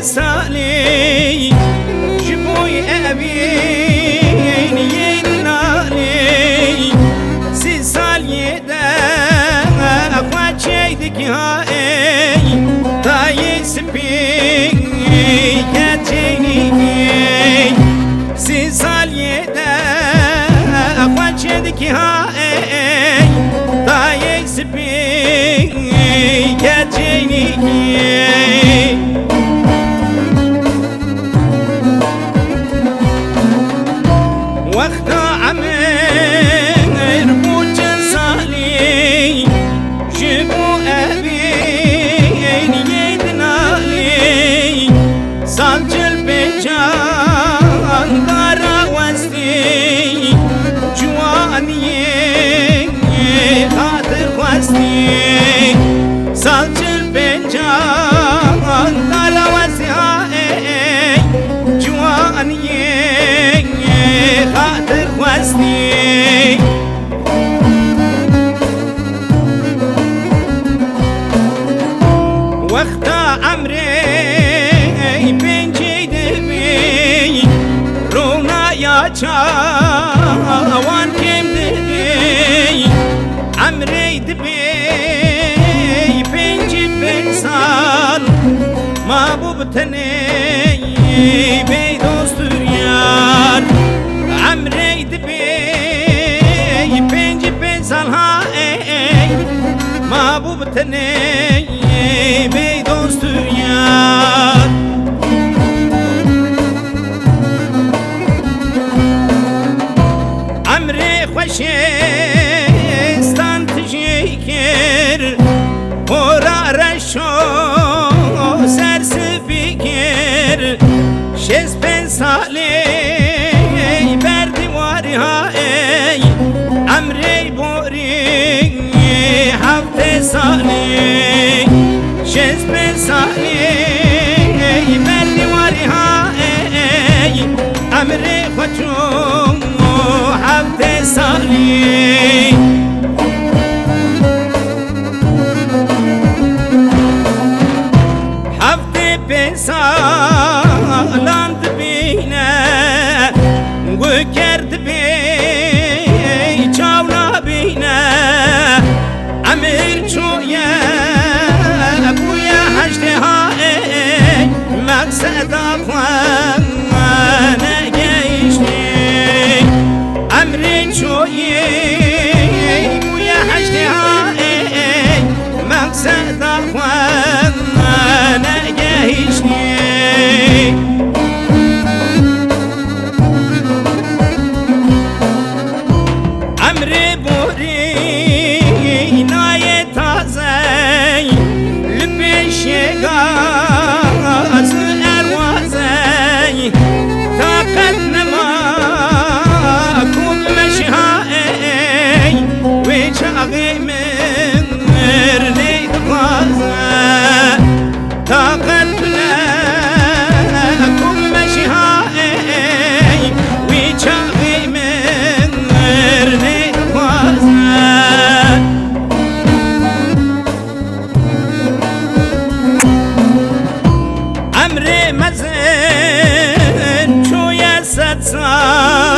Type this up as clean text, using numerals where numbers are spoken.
سالي جبوي أبين ينالي سي سالي دا أخوات شيدك هاي تاي سبي كاتيني سي سالي دا أخوات شيدك هاي تاي سبي كاتيني وقت عمر بوجه صالي جبو أبين يدنالي صالجل بجان دارا وستي جواني خاطر وستي صالجل بجان دارا وستي جواني خاطر وزني وقت عمري بين جيدي رونا يا جوان كم دبي عمري دبي بين جيب سال ما بوبتني بي دوستور يار عمري دبي بنجي بنسال هاي ما بوبتني بي دوستور يار عمري خوشستان تجيكر ورا رشو سرسفيكر شز بنسالي هاي عمري بوري حفت صالي شزب صالي بلي واري هاي عمري فتو حفت صالي حفت بسالان دبينا وكرد بي چاونا بينا امير چويا ابويا هجدها مقصد اخوانا جيشني امير چويا ابويا هجدها مقصد اخوانا جيشني عمري بوري ناي تازي لبشي غاز اروازي طاقتنا معكم مشهاي وجاغي من مرني تغازي طاقتنا معكم مشهاي وجاغي من مرني عمري مزن شو يا ستسان